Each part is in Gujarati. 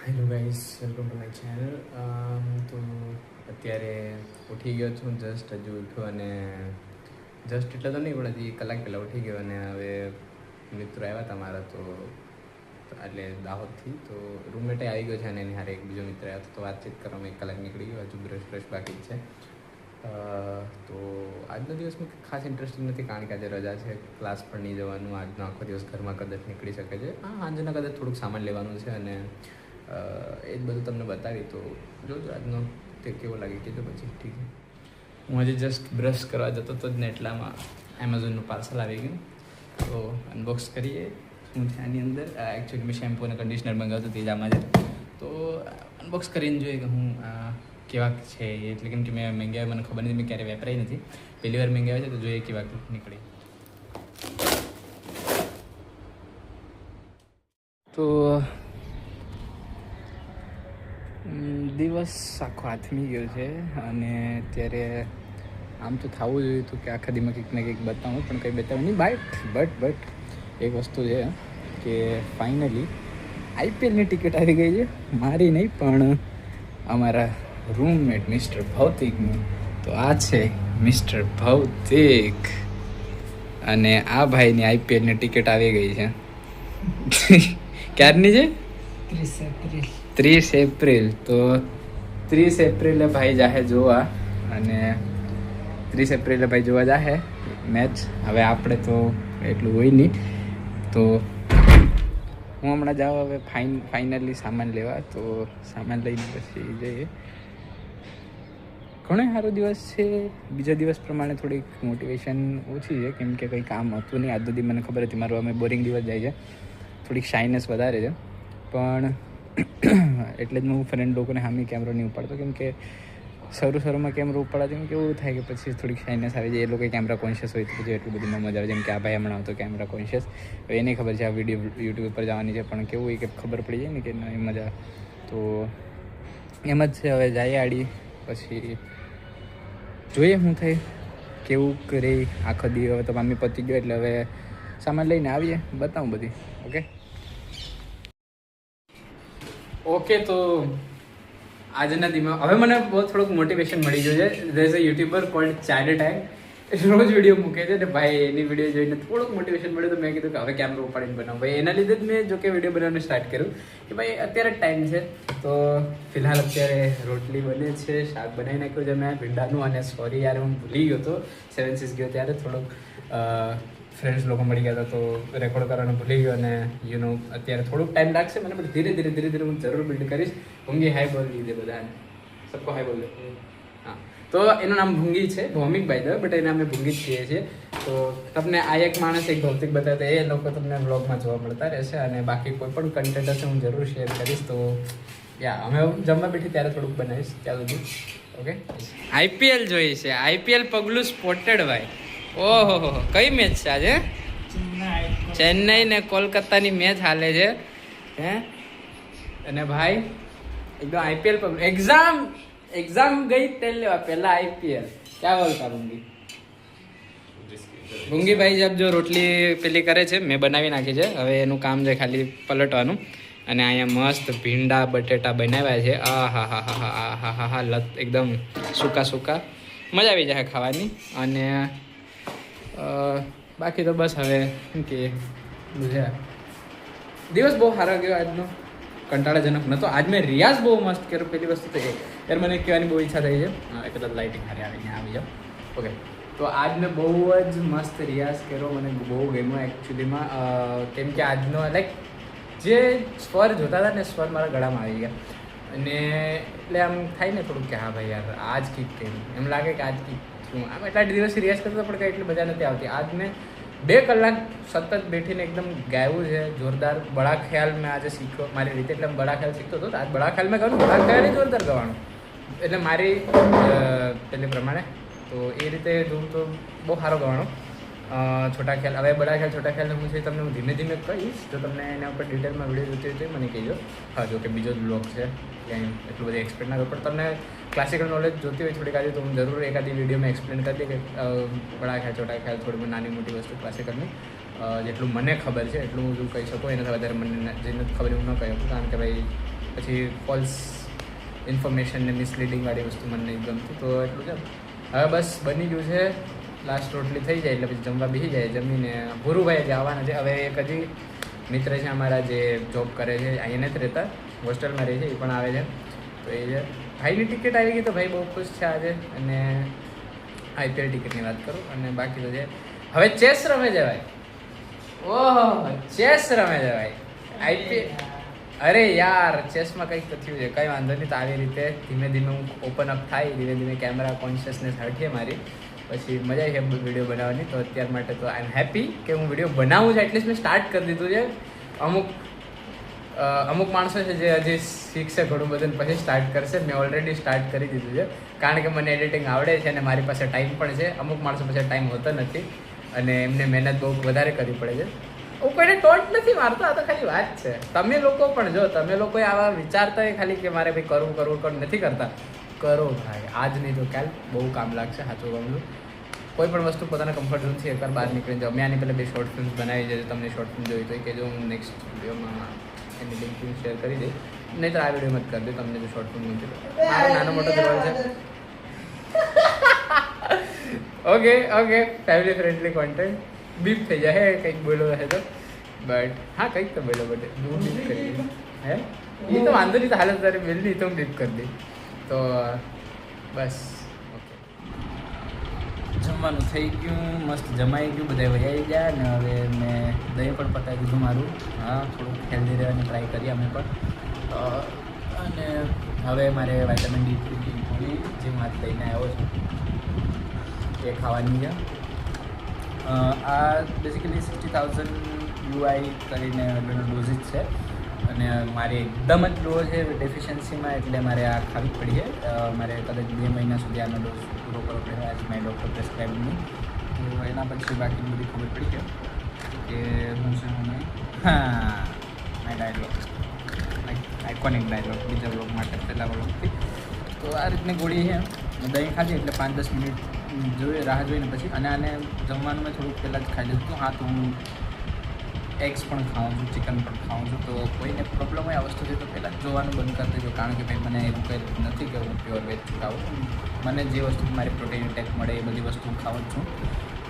Hello guys, welcome to my channel. તો અત્યારે ઉઠી ગયો છું, જસ્ટ હજુ ઉઠ્યો અને જસ્ટ એટલે તો નહીં પણ હજી કલાક પહેલાં ઉઠી ગયો અને હવે મિત્રો આવ્યા હતા મારા તો એટલે દાહોદથી તો રૂમમેટે આવી ગયો છે અને એની હારે એક બીજો મિત્ર આવ્યો હતો તો વાતચીત કરવામાં એક કલાક નીકળી ગયો. હજુ બ્રશ બાકી છે. તો આજનો દિવસ મેં ખાસ ઇન્ટરેસ્ટિંગ નથી કારણ કે આજે રજા છે, ક્લાસ પણ નહીં જવાનું. આજનો આખો દિવસ ઘરમાં કદાચ નીકળી શકે છે. સાંજના કદાચ થોડુંક સામાન લેવાનું છે અને એ જ બધું તમને બતાવી તો જોજો આજનો તે કેવો લાગે કીધું પછી. ઠીક છે. હું હજી જસ્ટ બ્રશ કરવા જતો હતો જ ને એટલામાં એમેઝોનનું પાર્સલ આવી ગયું તો અનબોક્સ કરીએ શું છે આની અંદર. એકચ્યુઅલી મેં શેમ્પૂ અને કન્ડિશનર મંગાવ્યું હતું તે જ આમાં છે તો અનબોક્સ કરીને જોઈએ કે હું કેવા છે. એટલે કેમ કે મેં મંગાવ્યા મને ખબર નથી, મેં ક્યારેય વાપરાઈ નથી, પહેલી વાર મંગાવ્યા છે તો જોઈએ કેવા નીકળે. તો દિવસ આખો હાથમી ગયો છે અને અત્યારે આમ તો થવું જોઈએ હતું કે આખા દીમાં કંઈક ને કંઈક બતાવું પણ કંઈ બતાવું નહીં. બટ એક વસ્તુ છે કે ફાઇનલી આઈપીએલની ટિકિટ આવી ગઈ છે. મારી નહીં પણ અમારા રૂમમેટ મિસ્ટર ભૌતિકનું. તો આ છે મિસ્ટર ભૌતિક અને આ ભાઈની આઈપીએલની ટિકિટ આવી ગઈ છે. ક્યારની છે? 30 એપ્રિલ. તો 30 એપ્રિલે ભાઈ જાહે જોવા અને 30 એપ્રિલે ભાઈ જોવા જાહે મેચ. હવે આપણે તો એટલું હોય નહીં તો હું હમણાં જાઉં હવે ફાઇનલી સામાન લેવા. તો સામાન લઈને પછી જઈએ. ઘણો સારો દિવસ છે. બીજા દિવસ પ્રમાણે થોડીક મોટિવેશન ઓછી છે કેમ કે કંઈ કામ હતું નહીં આજ સુધી. મને ખબર હતી મારું અમે બોરિંગ દિવસ જાય છે, થોડીક શાઇનેસ વધારે છે પણ એટલે જ હું ફ્રેન્ડ લોકોને સામે કેમેરો નહીં ઉપાડતો કેમ કે શરૂમાં કેમેરો ઉપાડવા જેમ કે એવું થાય કે પછી થોડીક શાઇનેસ આવી જાય. એ લોકો કેમેરા કોન્શિયસ હોય તો પછી એટલું બધું ન મજા આવે. જેમ કે આ ભાઈ હમણાં આવતો કેમેરા કોન્શિયસ. હવે એને ખબર છે આ વિડીયો યુટ્યુબ ઉપર જવાની છે પણ કેવું હોય કે ખબર પડી જાય ને કે એ મજા. તો એમ જ છે. હવે જઈએ આડી પછી જોઈએ શું થાય કેવું કરે આખો દી. હવે તો મામી પતી ગયો એટલે હવે સામાન લઈને આવીએ, બતાવું બધી. ઓકે તો આજના દીમાં હવે મને બહુ થોડુંક મોટિવેશન મળી ગયું છે. There is a YouTuber called Chard Time, રોજ વિડીયો મૂકે છે ને ભાઈ એની વિડીયો જોઈને થોડુંક મોટિવેશન મળ્યું તો મેં કીધું કે હવે કેમેરો ઉપાડીને બનાવું. ભાઈ એના લીધે જ મેં જો કે વિડીયો બનાવવાનું સ્ટાર્ટ કર્યું કે ભાઈ અત્યારે જ ટાઈમ છે. તો ફિલહાલ અત્યારે રોટલી બને છે, શાક બનાવી નાખ્યું છે મેં ભીંડાનું. અને સોરી યાર હું ભૂલી ગયો હતો 7 6 ગયો ત્યારે થોડુંક ફ્રેન્ડ્સ લોકો મળી ગયા હતા તો રેકોર્ડ કરવાનું ભૂલી ગયો અને અત્યારે થોડુંક ટાઈમ લાગશે મને પણ ધીરે ધીરે હું જરૂર બિલ્ડ કરીશ. ભૂંગી હાઈ બોલ દીધે બધાને, સબકો હાઈ બોલ. હા, તો એનું નામ ભૂંગી છે, ભૌમિક ભાઈ દે બટ એને અમે ભૂંગી જ કહીએ છીએ. તો તમને આ એક માણસ એક ભૌતિક બતાવતા એ લોકો તમને બ્લોગમાં જોવા મળતા રહેશે અને બાકી કોઈ પણ કન્ટેન્ટ હશે હું જરૂર શેર કરીશ. તો યા અમે જમવા બેઠી ત્યારે થોડુંક બનાવીશ ત્યાં સુધી. ઓકે, આઈપીએલ જોઈ છે, આઈપીએલ પગલું સ્પોટેડ ભાઈ. ઓહો કઈ મેચ છે આજે? ચેન્નઈ ને કોલકાતાની મેચ હાલે છે હે. અને ભાઈ એકદમ આઈપીએલ પર એક્ઝામ ગઈ તેલ લેવા પહેલા આઈપીએલ ક્યાં બોલતા ભૂંગી ભાઈ જબ જો રોટલી પેલી કરે છે મેં બનાવી નાખી છે. હવે એનું કામ છે ખાલી પલટવાનું. અને અહીંયા મસ્ત ભીંડા બટેટા બનાવ્યા છે. આ લત એકદમ સૂકા મજા આવી જાય ખાવાની. અને બાકી તો બસ હવે શું કે દિવસ બહુ સારો ગયો આજનો, કંટાળાજનક નહોતો. આજ મેં રિયાઝ બહુ મસ્ત કર્યો. પહેલી વસ્તુ તો યાર મને કહેવાની બહુ ઈચ્છા થઈ છે. કદાચ લાઇટિંગ હારે આવીને આવી જાઓ. ઓકે, તો આજ મેં બહુ જ મસ્ત રિયાઝ કર્યો. મને બહુ ગમ્યો એકચ્યુઅલીમાં કેમ કે આજનો લાઈક જે સ્વર જોતા હતા ને સ્વર મારા ગળામાં આવી ગયા. અને એટલે આમ થાય ને થોડુંક કે હા ભાઈ યાર આજ કીક કર્યું એમ લાગે કે આજ કીક થયું. આમ એટલા દિવસ રિયાઝ કરતા પણ કંઈ એટલી મજા નથી આવતી. આજ મેં 2 કલાક સતત બેઠીને એકદમ ગાયું છે જોરદાર. બડા ખ્યાલ મેં આજે શીખ્યો મારી રીતે. એટલે બડા ખ્યાલ શીખતો હતો આજ બડા ખ્યાલ મેં કહ્યું બડા ખ્યાલ જોરદાર ગવાનું એટલે મારી પેલે પ્રમાણે. તો એ રીતે જોઉં તો બહુ સારો ગવાનો. છોટા ખ્યાલ હવે બડા ખ્યાલ છોટા ખ્યાલ હું છે તમને હું ધીમે ધીમે કહીશ. તો તમને એના ઉપર ડિટેલમાં વિડીયો જોતી હોય તો મને કહેજો. હા, જો કે બીજો જ બ્લોગ છે ક્યાંય એટલું બધું એક્સપ્લેન ના કરું પણ તમને ક્લાસિકલ નોલેજ જોતી હોય થોડીક આજે તો હું જરૂર એકાદી વિડીયોમાં એક્સપ્લેન કરી દઈએ કે બડા ખ્યાલ છોટા ખ્યાલ થોડી નાની મોટી વસ્તુ ક્લાસિકલની જેટલું મને ખબર છે એટલું હું કહી શકું. એનાથી વધારે મને જે નથી ખબર હું ન કહી શકું કારણ કે ભાઈ પછી ફોલ્સ ઇન્ફોર્મેશન ને મિસલીડિંગવાળી વસ્તુ મને નહીં ગમતી. તો એટલું છે. હવે બસ બની ગયું છે, લાસ્ટ રોટલી થઈ જાય એટલે પછી જમવા બેસી જાય. જમીને ભૂરુભાઈ જે આવવાના છે. હવે એક હજી મિત્ર છે અમારા જે જોબ કરે છે, અહીંયા નથી રહેતા, હોસ્ટેલમાં રહે છે, એ પણ આવે છે. તો એ છે ભાઈની ટિકિટ આવી ગઈ તો ભાઈ બહુ ખુશ છે આજે. અને IPL ટિકિટની વાત કરું અને બાકી તો છે હવે ચેસ રમે છે ભાઈ. ઓહો ચેસ રમે છે ભાઈ. IPL અરે યાર ચેસમાં કંઈક તો થયું છે, કંઈ વાંધો નહીં. તો આવી રીતે ધીમે ધીમે હું ઓપન અપ થાય, ધીમે ધીમે કેમેરા કોન્શિયસનેસ હટીએ મારી, પછી મજા આવી વિડીયો બનાવવાની. તો અત્યાર માટે તો આઈ એમ હેપી કે હું વિડીયો બનાવું છું. એટલીસ્ટ મેં સ્ટાર્ટ કરી દીધું છે. અમુક માણસો છે જે હજી શીખશે ઘણું બધું પછી સ્ટાર્ટ કરશે. મેં ઓલરેડી સ્ટાર્ટ કરી દીધું છે કારણ કે મને એડિટિંગ આવડે છે અને મારી પાસે ટાઈમ પણ છે. અમુક માણસો પાસે ટાઈમ હોતો નથી અને એમને મહેનત બહુ વધારે કરવી પડે છે. હું કોઈને ટોન્ટ નથી મારતો, આ તો ખાલી વાત છે. તમે લોકો પણ જો તમે લોકોએ આવા વિચારતા હોય ખાલી કે મારે ભાઈ કરવું નથી કરતા, કરો ભાઈ. આજ નહીં તો કાલ બહુ કામ લાગશે. સાચું કહું, કોઈ પણ વસ્તુ પોતાના કમ્ફર્ટ ઝોનથી એકવાર બહાર નીકળી જાઓ. મેં આની પહેલાં 2 શોર્ટ ફિલ્મ બનાવી છે. તમને શોર્ટ ફિલ્મ જોઈ તો કે જો હું નેક્સ્ટ વિડીયોમાં એની લિંક શેર કરી દઈશ, નહીં તો આ વિડીયોમાં જ કરી દઉં. તમને જો શોર્ટ ફિલ્મ નથી મારો નાનો મોટો સવાલ છે. Okay family friendly content. Beep થઈ જાય કંઈક બોલો હે તો, બટ હા કંઈક તો બોલો બટ હું બીપ કરી દઈશ. હે એ તો વાંધો નહીં, તો હાલત તારી બિલ નહીં તો હું બીપ કરી દઈશ. તો બસ ઓકે, જમવાનું થઈ ગયું, મસ્ત જમાઈ ગયું, બધા વહી ગયા. ને હવે મેં દહીં પણ પતાવી દીધું મારું. હા થોડુંક હેલ્ધી રહેવાની ટ્રાય કરીએ અમે પણ. અને હવે મારે વિટામિન D3 ગોળી જે હું આજ લઈને આવ્યો છું એ ખાવાની છે. આ બેઝિકલી 60,000 UI કરીને ડોઝિસ છે અને મારે એકદમ જ લો છે ડેફિશિયન્સીમાં, એટલે મારે આ ખાવી પડી છે. મારે કદાચ 2 મહિના સુધી આનો ડોઝ પૂરો કરવો પડે. આજ મારી ડૉક્ટર પ્રેસ્ક્રાઇબની. તો એના પછી બાકીની બધી ખબર પડી છે કે હું છે હું નહીં. હા માય ડાયલોગ, આઇકોનિક ડાયલોગ બીજા બ્લોગ માટે, પહેલાં બ્લોગથી. તો આ રીતની ગોળી છે. દહીં ખાધી એટલે 5-10 મિનિટ જોઈએ, રાહ જોઈને પછી. અને આને જમવાનું મેં થોડુંક પહેલાં જ ખાઈ લીધું હતું. હા તો હું એગ્સ પણ ખાઉં છું, ચિકન પણ ખાઉં છું. તો કોઈને પ્રોબ્લેમ હોય આ વસ્તુથી તો પહેલાં જ જોવાનું બંધ કરી દેજો, કારણ કે ભાઈ મને એવું કંઈ નથી કે હું પ્યોર વેજ ખાઉં. મને જે વસ્તુ મારી પ્રોટીન ઇન્ટેક મળે એ બધી વસ્તુ હું ખાઉં જ છું.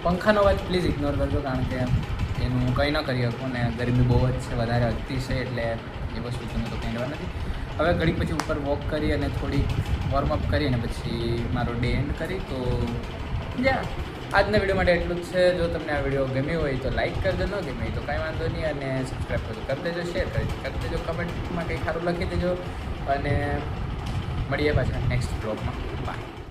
પંખાનો અવાજ પ્લીઝ ઇગ્નોર કરજો, કારણ કે એનું હું કંઈ ન કરી શકું. ને ગરમી બહુ જ છે, વધારે અતિશય, એટલે એ વસ્તુ તમને તો કંઈ લેવા નથી. હવે ઘડી પછી ઉપર વોક કરી અને થોડીક વોર્મઅપ કરી અને પછી મારો ડે એન્ડ કરી. તો આજના વિડીયો માટે એટલું જ છે. જો તમને આ વિડીયો ગમ્યો હોય તો લાઇક કરજો, ન ગમે તો કાંઈ વાંધો નહીં. અને સબસ્ક્રાઈબ કરી દેજો, શેર કરી દેજો, કમેન્ટમાં કંઈ સારું લખી દેજો. અને મળીએ પાછા નેક્સ્ટ બ્લોગમાં. બાય.